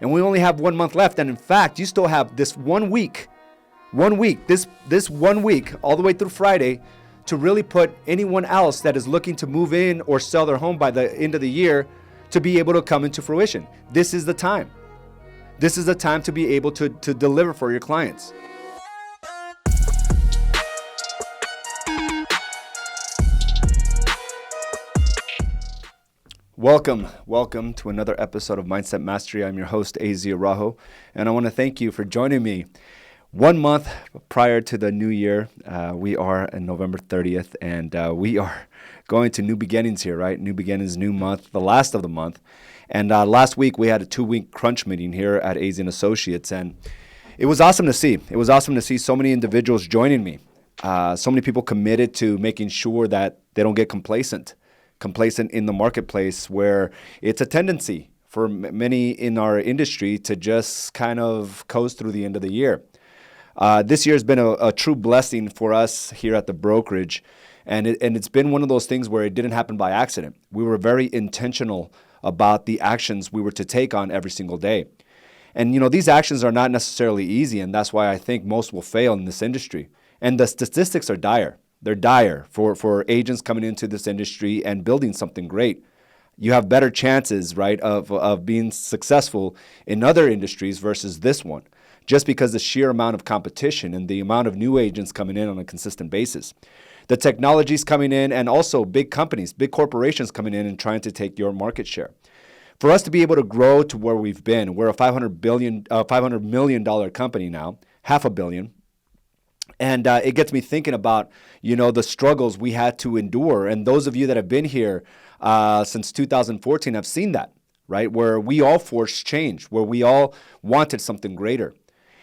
And we only have 1 month left. And in fact, you still have this 1 week, this 1 week, all the way through Friday, to really put anyone else that is looking to move in or sell their home by the end of the year to be able to come into fruition. This is the time. This is the time to be able to deliver for your clients. Welcome to another episode of Mindset Mastery. I'm your host, Araujo, and I want to thank you for joining me. 1 month prior to the new year, we are on November 30th, and we are going to new beginnings here, right? New beginnings, new month, the last of the month. And last week, we had a 2-week crunch meeting here at AZ & Associates, and it was awesome to see. It was awesome to see so many individuals joining me, so many people committed to making sure that they don't get complacent in the marketplace, where it's a tendency for many in our industry to just kind of coast through the end of the year. This year has been a true blessing for us here at the brokerage, and it's been one of those things where it didn't happen by accident. We were very intentional about the actions we were to take on every single day. And these actions are not necessarily easy, and that's why I think most will fail in this industry. And the statistics are dire. They're dire for agents coming into this industry and building something great. You have better chances, right, of being successful in other industries versus this one, just because the sheer amount of competition and the amount of new agents coming in on a consistent basis. The technology's coming in, and also big companies, big corporations coming in and trying to take your market share. For us to be able to grow to where we've been, we're a $500 million company now, $500 million. And it gets me thinking about, the struggles we had to endure. And those of you that have been here since 2014 have seen that, right? Where we all forced change, where we all wanted something greater.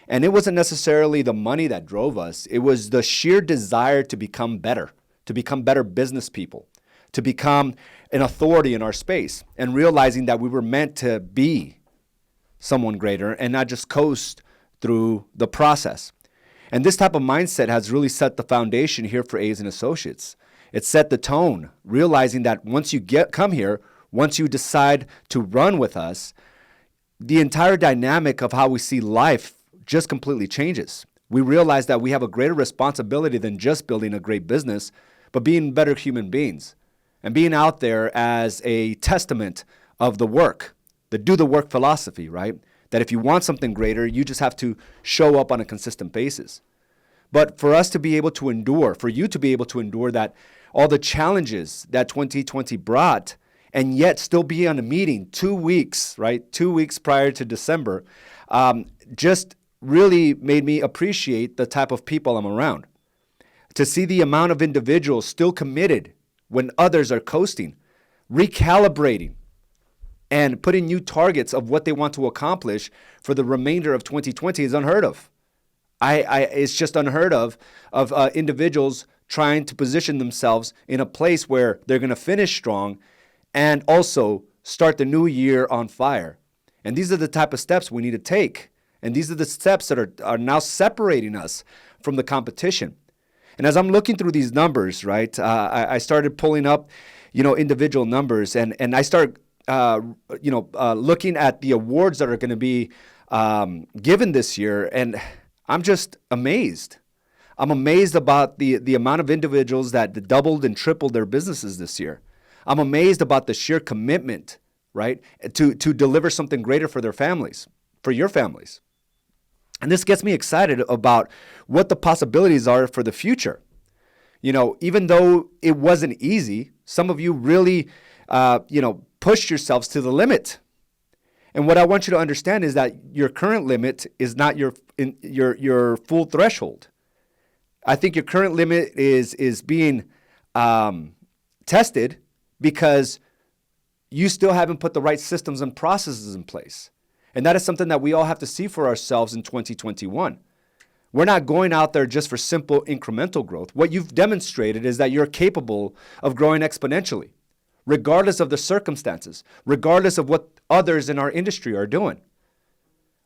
And it wasn't necessarily the money that drove us. It was the sheer desire to become better business people, to become an authority in our space, and realizing that we were meant to be someone greater and not just coast through the process. And this type of mindset has really set the foundation here for AZ & Associates. It set the tone, realizing that once you come here, once you decide to run with us, the entire dynamic of how we see life just completely changes. We realize that we have a greater responsibility than just building a great business, but being better human beings and being out there as a testament of the work, the do the work philosophy, right? That if you want something greater, you just have to show up on a consistent basis. But for us to be able to endure, for you to be able to endure that, all the challenges that 2020 brought, and yet still be on a meeting 2 weeks, right? 2 weeks prior to December, just really made me appreciate the type of people I'm around. To see the amount of individuals still committed when others are coasting, recalibrating, and putting new targets of what they want to accomplish for the remainder of 2020 is unheard of. It's just unheard of individuals trying to position themselves in a place where they're going to finish strong and also start the new year on fire. And these are the type of steps we need to take. And these are the steps that are now separating us from the competition. And as I'm looking through these numbers, right, I started pulling up, individual numbers, and I start looking at the awards that are going to be given this year, and I'm just amazed. I'm amazed about the amount of individuals that doubled and tripled their businesses this year. I'm amazed about the sheer commitment, right, to deliver something greater for their families, for your families. And this gets me excited about what the possibilities are for the future. Even though it wasn't easy, some of you really, pushed yourselves to the limit. And what I want you to understand is that your current limit is not your full threshold. I think your current limit is being tested because you still haven't put the right systems and processes in place. And that is something that we all have to see for ourselves in 2021. We're not going out there just for simple incremental growth. What you've demonstrated is that you're capable of growing exponentially, regardless of the circumstances, regardless of what others in our industry are doing.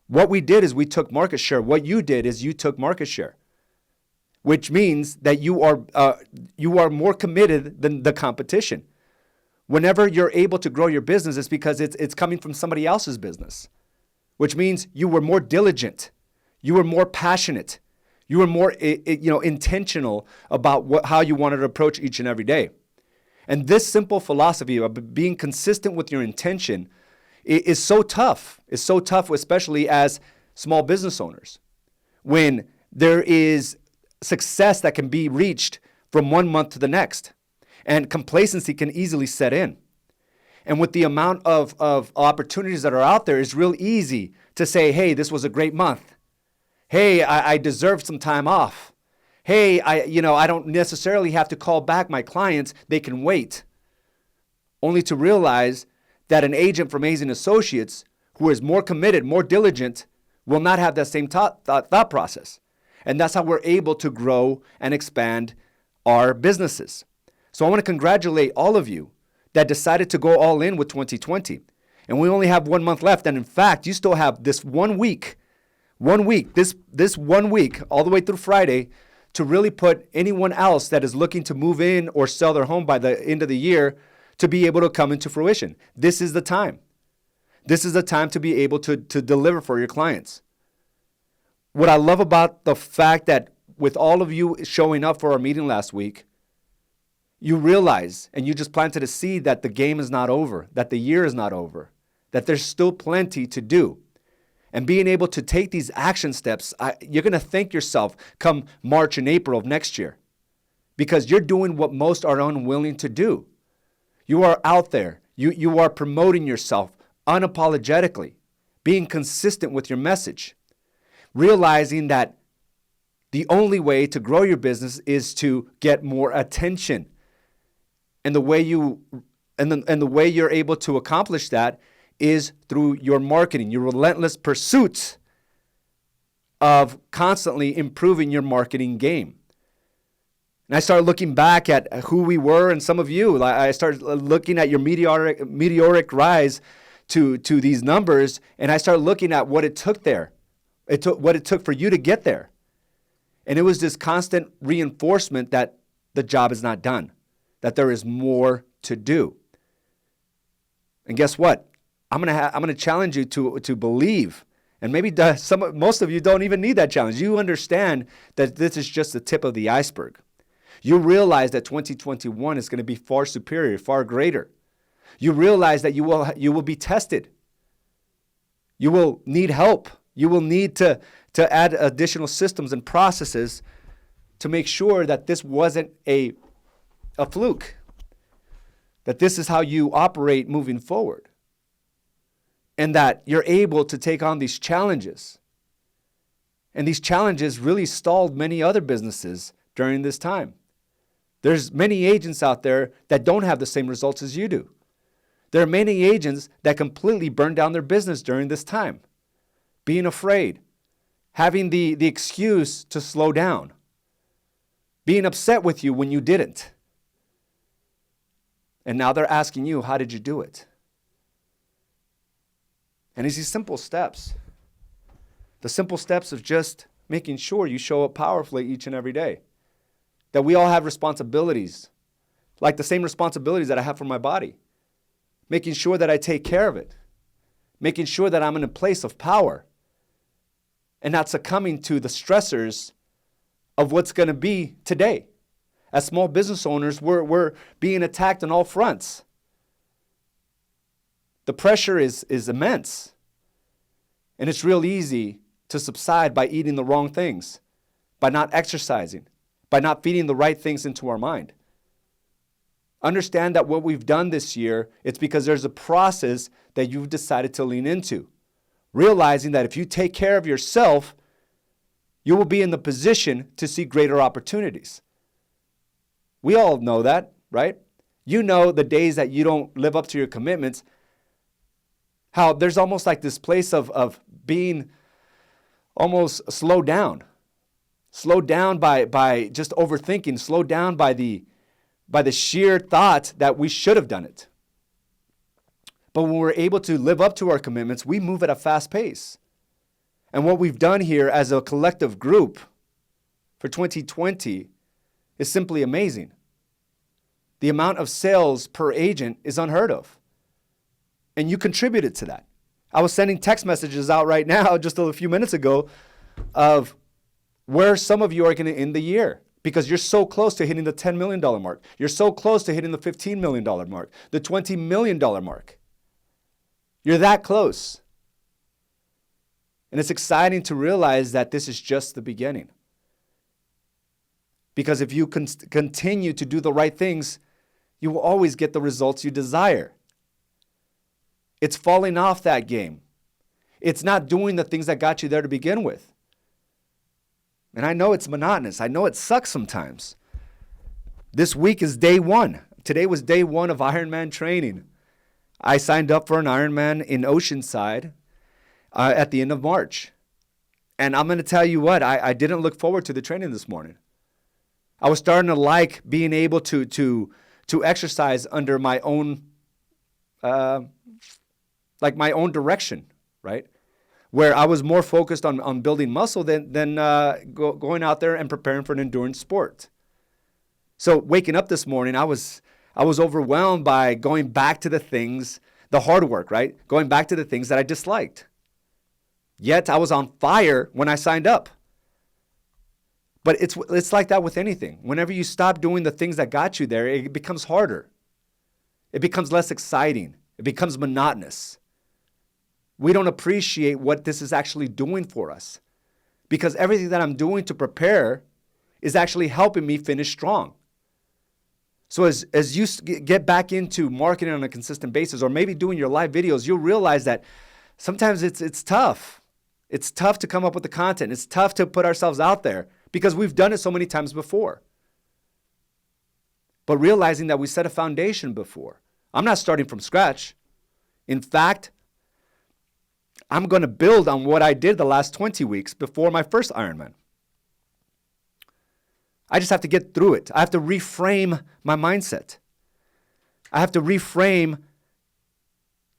What we did is we took market share. What you did is you took market share, which means that you are more committed than the competition. Whenever you're able to grow your business, it's because it's coming from somebody else's business, which means you were more diligent, you were more passionate, you were more intentional about how you wanted to approach each and every day. And this simple philosophy of being consistent with your intention is so tough. It's so tough, especially as small business owners, when there is success that can be reached from one month to the next, and complacency can easily set in. And with the amount of opportunities that are out there, it's real easy to say, hey, this was a great month. Hey, I deserve some time off. Hey, I don't necessarily have to call back my clients. They can wait. Only to realize that an agent from Amazing Associates who is more committed, more diligent, will not have that same thought process. And that's how we're able to grow and expand our businesses. So I want to congratulate all of you that decided to go all in with 2020. And we only have 1 month left. And in fact, you still have this 1 week, this 1 week, all the way through Friday, to really put anyone else that is looking to move in or sell their home by the end of the year to be able to come into fruition. This is the time. This is the time to be able to deliver for your clients. What I love about the fact that with all of you showing up for our meeting last week, you realize and you just planted a seed that the game is not over, that the year is not over, that there's still plenty to do. And being able to take these action steps, you're going to thank yourself come March and April of next year, because you're doing what most are unwilling to do. You are out there. You are promoting yourself unapologetically, being consistent with your message, realizing that the only way to grow your business is to get more attention. And the way you're able to accomplish that is through your marketing, your relentless pursuit of constantly improving your marketing game. And I started looking back at who we were, and some of you, I started looking at your meteoric rise to these numbers, and I started looking at what it took there. What it took for you to get there. And it was this constant reinforcement that the job is not done, that there is more to do. And guess what? I'm gonna challenge you to believe, and maybe most of you don't even need that challenge. You understand that this is just the tip of the iceberg. You realize that 2021 is going to be far superior, far greater. You realize that you will be tested. You will need help. You will need to add additional systems and processes to make sure that this wasn't a fluke, that this is how you operate moving forward, and that you're able to take on these challenges. And these challenges really stalled many other businesses during this time. There's many agents out there that don't have the same results as you do. There are many agents that completely burned down their business during this time, being afraid, having the excuse to slow down, being upset with you when you didn't. And now they're asking you, how did you do it? And it's these simple steps. The simple steps of just making sure you show up powerfully each and every day. That we all have responsibilities, like the same responsibilities that I have for my body. Making sure that I take care of it. Making sure that I'm in a place of power and not succumbing to the stressors of what's going to be today. As small business owners, we're being attacked on all fronts. The pressure is immense. And it's real easy to subside by eating the wrong things, by not exercising, by not feeding the right things into our mind. Understand that what we've done this year, it's because there's a process that you've decided to lean into. Realizing that if you take care of yourself, you will be in the position to see greater opportunities. We all know that, right? You know the days that you don't live up to your commitments, how there's almost like this place of being almost slowed down. Slowed down by just overthinking, slowed down by the sheer thought that we should have done it. But when we're able to live up to our commitments, we move at a fast pace. And what we've done here as a collective group for 2020 is simply amazing. The amount of sales per agent is unheard of. And you contributed to that. I was sending text messages out right now, just a few minutes ago, of where some of you are going to end the year because you're so close to hitting the $10 million mark. You're so close to hitting the $15 million mark, the $20 million mark. You're that close. And it's exciting to realize that this is just the beginning. Because if you continue to do the right things, you will always get the results you desire. It's falling off that game. It's not doing the things that got you there to begin with. And I know it's monotonous. I know it sucks sometimes. This week is day one. Today was day one of Ironman training. I signed up for an Ironman in Oceanside at the end of March. And I'm going to tell you what, I didn't look forward to the training this morning. I was starting to like being able to exercise under my own, my own direction, right? Where I was more focused on building muscle than going out there and preparing for an endurance sport. So waking up this morning, I was overwhelmed by going back to the things, the hard work, right? Going back to the things that I disliked. Yet I was on fire when I signed up. But it's like that with anything. Whenever you stop doing the things that got you there, it becomes harder. It becomes less exciting. It becomes monotonous. We don't appreciate what this is actually doing for us because everything that I'm doing to prepare is actually helping me finish strong. So as you get back into marketing on a consistent basis or maybe doing your live videos, you'll realize that sometimes it's tough. It's tough to come up with the content. It's tough to put ourselves out there because we've done it so many times before. But realizing that we set a foundation before. I'm not starting from scratch. In fact, I'm going to build on what I did the last 20 weeks before my first Ironman. I just have to get through it. I have to reframe my mindset. I have to reframe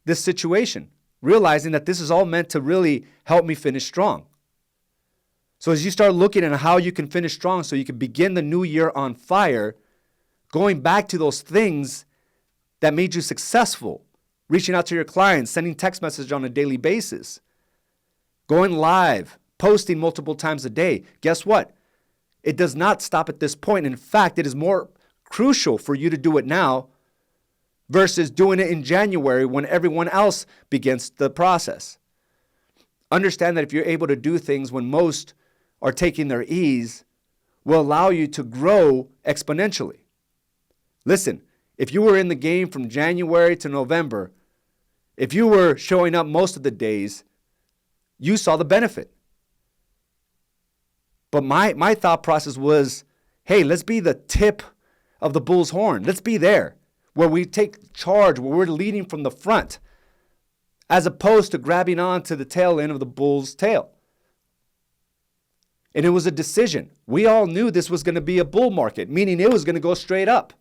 this situation, realizing that this is all meant to really help me finish strong. So as you start looking at how you can finish strong so you can begin the new year on fire, going back to those things that made you successful, reaching out to your clients, sending text messages on a daily basis, going live, posting multiple times a day. Guess what? It does not stop at this point. In fact, it is more crucial for you to do it now versus doing it in January when everyone else begins the process. Understand that if you're able to do things when most are taking their ease, will allow you to grow exponentially. Listen, if you were in the game from January to November, if you were showing up most of the days, you saw the benefit. But my thought process was, hey, let's be the tip of the bull's horn. Let's be there where we take charge, where we're leading from the front, as opposed to grabbing on to the tail end of the bull's tail. And it was a decision. We all knew this was going to be a bull market, meaning it was going to go straight up.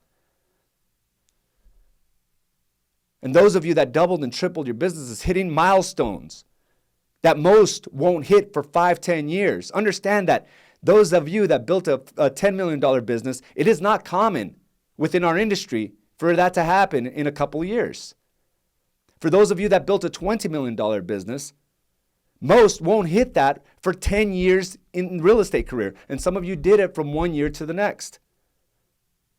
And those of you that doubled and tripled your businesses, hitting milestones that most won't hit for 5-10 years. Understand that those of you that built a $10 million business, it is not common within our industry for that to happen in a couple of years. For those of you that built a $20 million business, most won't hit that for 10 years in real estate career. And some of you did it from 1 year to the next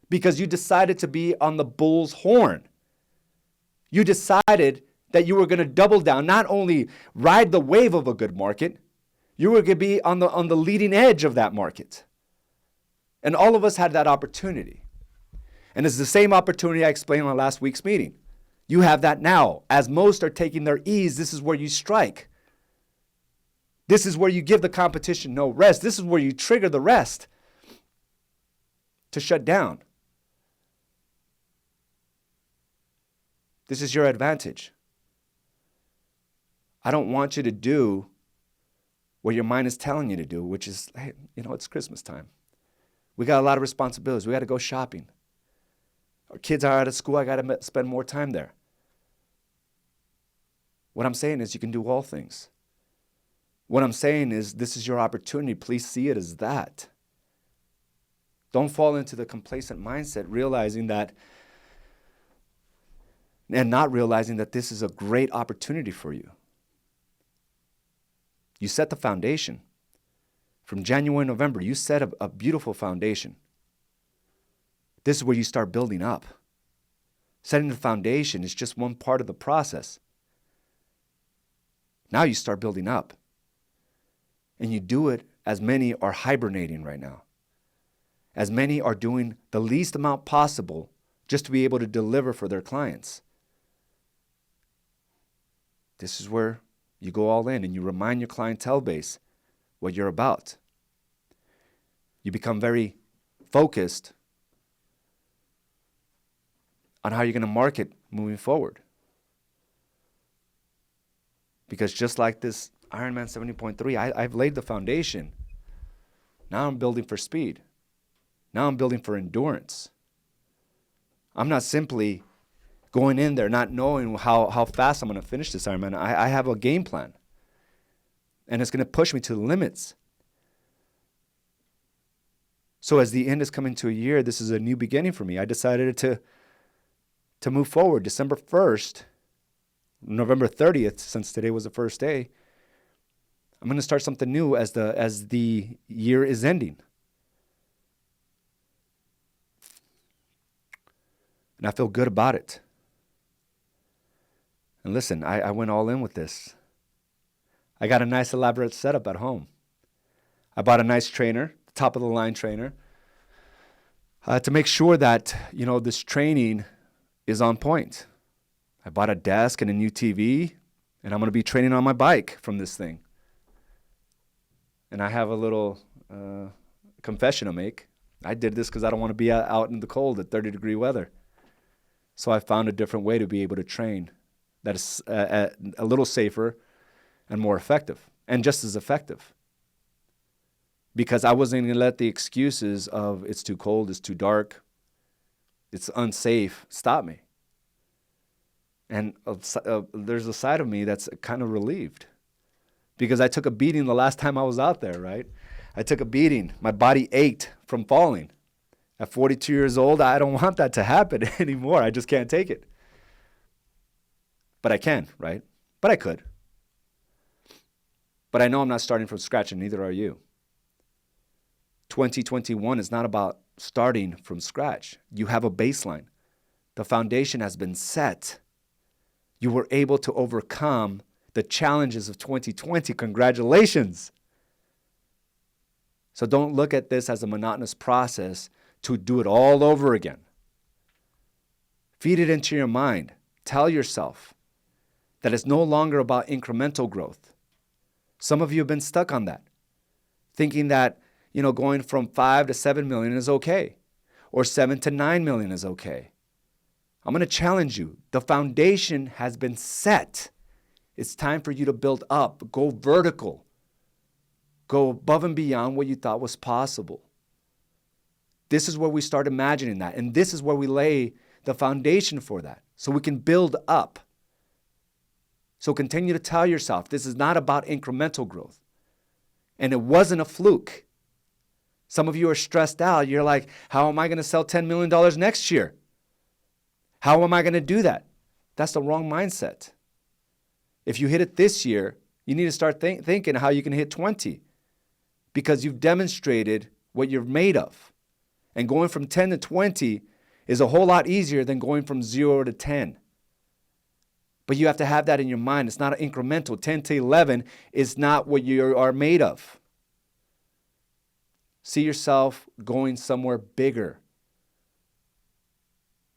because you decided to be on the bull's horn. You decided that you were going to double down, not only ride the wave of a good market, you were going to be on the leading edge of that market. And all of us had that opportunity. And it's the same opportunity I explained on last week's meeting. You have that now. As most are taking their ease, this is where you strike. This is where you give the competition no rest. This is where you trigger the rest to shut down. This is your advantage. I don't want you to do what your mind is telling you to do, which is, hey, it's Christmas time. We got a lot of responsibilities. We got to go shopping. Our kids are out of school. I got to spend more time there. What I'm saying is you can do all things. What I'm saying is this is your opportunity. Please see it as that. Don't fall into the complacent mindset, realizing that and not realizing that this is a great opportunity for you. You set the foundation. From January, November, you set a beautiful foundation. This is where you start building up. Setting the foundation is just one part of the process. Now you start building up. And you do it as many are hibernating right now. As many are doing the least amount possible just to be able to deliver for their clients. This is where you go all in and you remind your clientele base what you're about. You become very focused on how you're going to market moving forward. Because just like this Ironman 70.3, I've laid the foundation. Now I'm building for speed. Now I'm building for endurance. I'm not simply going in there not knowing how fast I'm going to finish this Ironman. I have a game plan. And it's going to push me to the limits. So as the end is coming to a year, this is a new beginning for me. I decided to move forward. December 1st, November 30th, since today was the first day, I'm going to start something new as the year is ending. And I feel good about it. And listen, I went all in with this. I got a nice elaborate setup at home. I bought a nice trainer, top of the line trainer, to make sure that, this training is on point. I bought a desk and a new TV, and I'm going to be training on my bike from this thing. And I have a little confession to make. I did this because I don't want to be out in the cold at 30-degree weather. So I found a different way to be able to train that is a little safer and more effective, and just as effective. Because I wasn't going to let the excuses of it's too cold, it's too dark, it's unsafe stop me. And there's a side of me that's kind of relieved. Because I took a beating the last time I was out there, right? I took a beating. My body ached from falling. At 42 years old, I don't want that to happen anymore. I just can't take it. But I can, right? But I could. But I know I'm not starting from scratch, and neither are you. 2021 is not about starting from scratch. You have a baseline. The foundation has been set. You were able to overcome the challenges of 2020. Congratulations. So don't look at this as a monotonous process to do it all over again. Feed it into your mind. Tell yourself that it's no longer about incremental growth. Some of you have been stuck on that, thinking that, going from 5 to 7 million is okay, or 7 to 9 million is okay. I'm going to challenge you. The foundation has been set. It's time for you to build up, go vertical, go above and beyond what you thought was possible. This is where we start imagining that, and this is where we lay the foundation for that, so we can build up. So continue to tell yourself, this is not about incremental growth. And it wasn't a fluke. Some of you are stressed out. You're like, how am I going to sell $10 million next year? How am I going to do that? That's the wrong mindset. If you hit it this year, you need to start thinking how you can hit 20, because you've demonstrated what you're made of. And going from 10 to 20 is a whole lot easier than going from 0 to 10. But you have to have that in your mind. It's not incremental. 10 to 11 is not what you are made of. See yourself going somewhere bigger.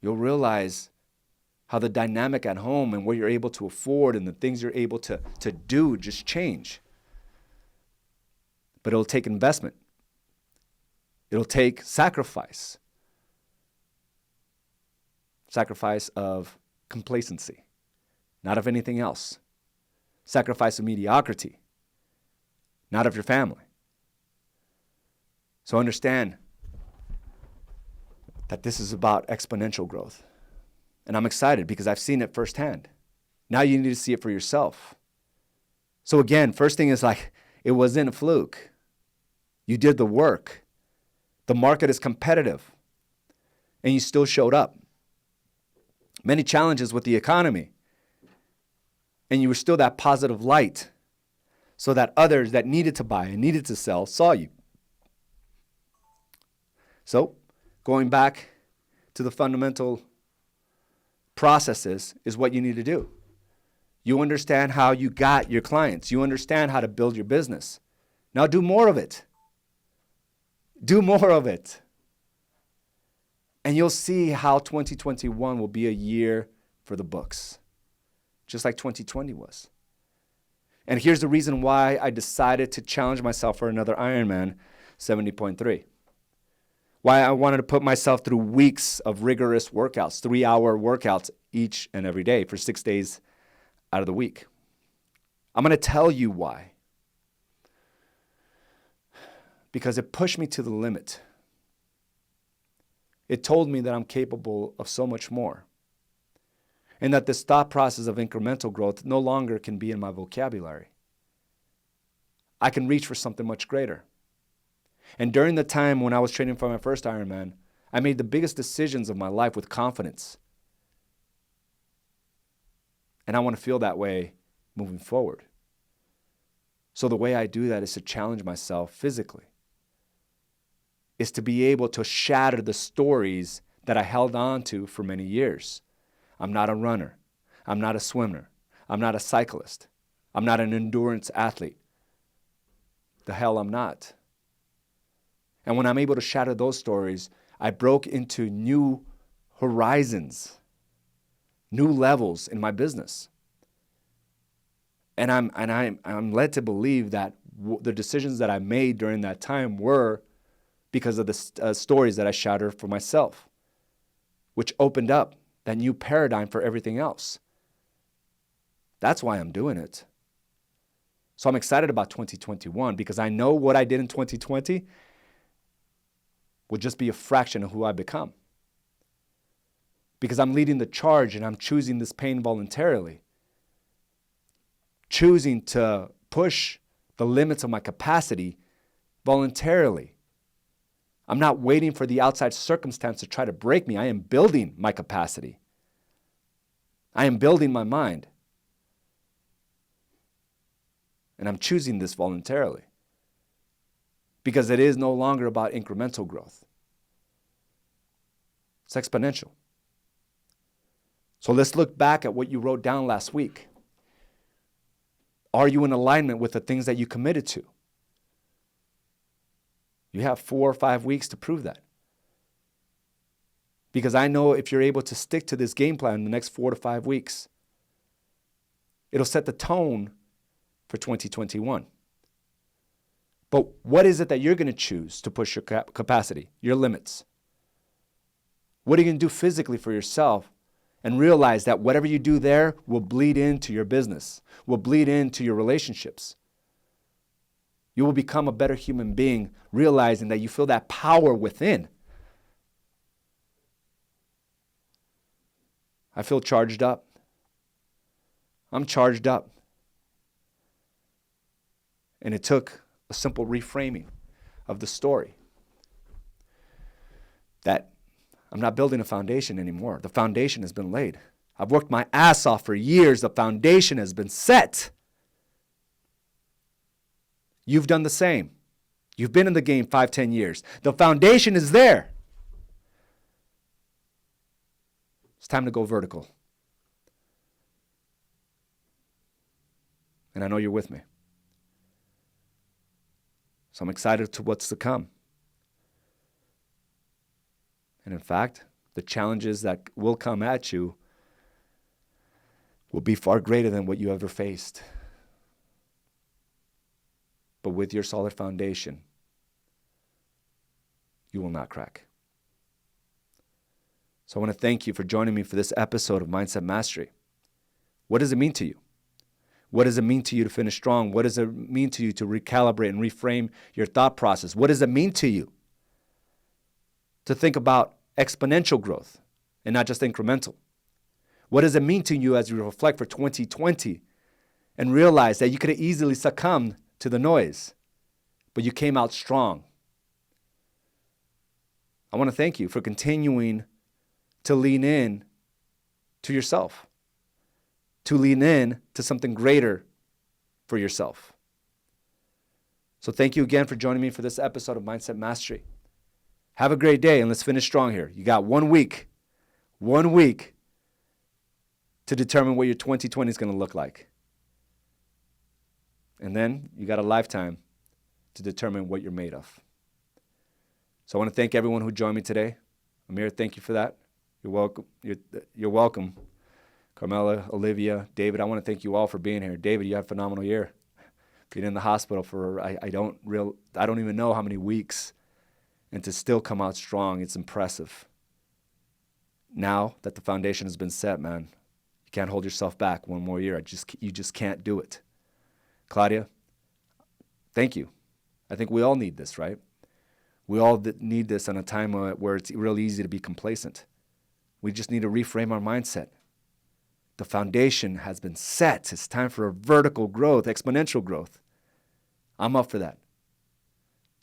You'll realize how the dynamic at home and what you're able to afford and the things you're able to do just change. But it'll take investment. It'll take sacrifice. Sacrifice of complacency, not of anything else. Sacrifice of mediocrity, not of your family. So understand that this is about exponential growth. And I'm excited because I've seen it firsthand. Now you need to see it for yourself. So again, first thing is it wasn't a fluke. You did the work. The market is competitive. And you still showed up. Many challenges with the economy. And you were still that positive light. so that others that needed to buy and needed to sell saw you. So, going back to the fundamental processes is what you need to do. You understand how you got your clients. You understand how to build your business. Now do more of it. Do more of it. And you'll see how 2021 will be a year for the books, just like 2020 was. And here's the reason why I decided to challenge myself for another Ironman 70.3. Why I wanted to put myself through weeks of rigorous workouts, 3-hour workouts each and every day for 6 days out of the week. I'm going to tell you why. Because it pushed me to the limit. It told me that I'm capable of so much more. And that this thought process of incremental growth no longer can be in my vocabulary. I can reach for something much greater. And during the time when I was training for my first Ironman, I made the biggest decisions of my life with confidence. And I want to feel that way moving forward. So the way I do that is to challenge myself physically. Is to be able to shatter the stories that I held on to for many years. I'm not a runner. I'm not a swimmer. I'm not a cyclist. I'm not an endurance athlete. The hell I'm not. And when I'm able to shatter those stories, I broke into new horizons, new levels in my business. And I'm led to believe that the decisions that I made during that time were because of the stories that I shattered for myself, which opened up that new paradigm for everything else. That's why I'm doing it. So I'm excited about 2021 because I know what I did in 2020 will just be a fraction of who I become. Because I'm leading the charge and I'm choosing this pain voluntarily. Choosing to push the limits of my capacity voluntarily. I'm not waiting for the outside circumstance to try to break me. I am building my capacity. I am building my mind. And I'm choosing this voluntarily. Because it is no longer about incremental growth. It's exponential. So let's look back at what you wrote down last week. Are you in alignment with the things that you committed to? You have 4 or 5 weeks to prove that. Because I know if you're able to stick to this game plan in the next 4 to 5 weeks, it'll set the tone for 2021. But what is it that you're going to choose to push your capacity, your limits? What are you going to do physically for yourself and realize that whatever you do there will bleed into your business, will bleed into your relationships? You will become a better human being, realizing that you feel that power within. I feel charged up. I'm charged up. And it took a simple reframing of the story. That I'm not building a foundation anymore. The foundation has been laid. I've worked my ass off for years. The foundation has been set. You've done the same. You've been in the game 5, 10 years. The foundation is there. It's time to go vertical. And I know you're with me. So I'm excited to what's to come. And in fact, the challenges that will come at you will be far greater than what you ever faced. But with your solid foundation, you will not crack. So I want to thank you for joining me for this episode of Mindset Mastery. What does it mean to you? What does it mean to you to finish strong? What does it mean to you to recalibrate and reframe your thought process? What does it mean to you to think about exponential growth and not just incremental? What does it mean to you as you reflect for 2020 and realize that you could have easily succumbed to the noise, but you came out strong? I want to thank you for continuing to lean in to yourself, to lean in to something greater for yourself. So thank you again for joining me for this episode of Mindset Mastery. Have a great day, and let's finish strong here. You got 1 week to determine what your 2020 is going to look like. And then you got a lifetime to determine what you're made of. So I want to thank everyone who joined me today. Amir, thank you for that. You're welcome. You're welcome. Carmela, Olivia, David, I want to thank you all for being here. David, you had a phenomenal year. Being in the hospital for I don't even know how many weeks, and to still come out strong, it's impressive. Now that the foundation has been set, man, you can't hold yourself back one more year. You just can't do it. Claudia, thank you. I think we all need this, right? We all need this in a time where it's real easy to be complacent. We just need to reframe our mindset. The foundation has been set. It's time for a vertical growth, exponential growth. I'm up for that.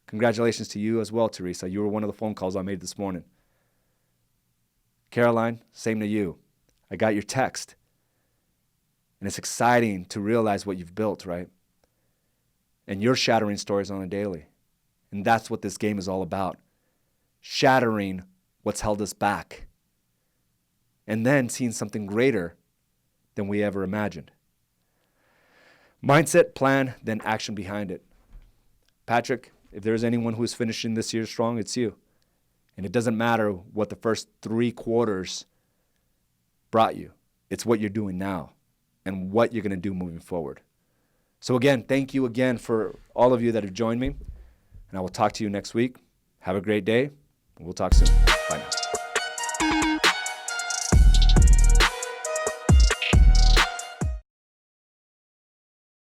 Congratulations to you as well, Teresa. You were one of the phone calls I made this morning. Caroline, same to you. I got your text. And it's exciting to realize what you've built, right? And you're shattering stories on a daily. And that's what this game is all about. Shattering what's held us back. And then seeing something greater than we ever imagined. Mindset, plan, then action behind it. Patrick, if there's anyone who's finishing this year strong, it's you. And it doesn't matter what the first 3 quarters brought you. It's what you're doing now and what you're going to do moving forward. So again, thank you again for all of you that have joined me. And I will talk to you next week. Have a great day. We'll talk soon. Bye now.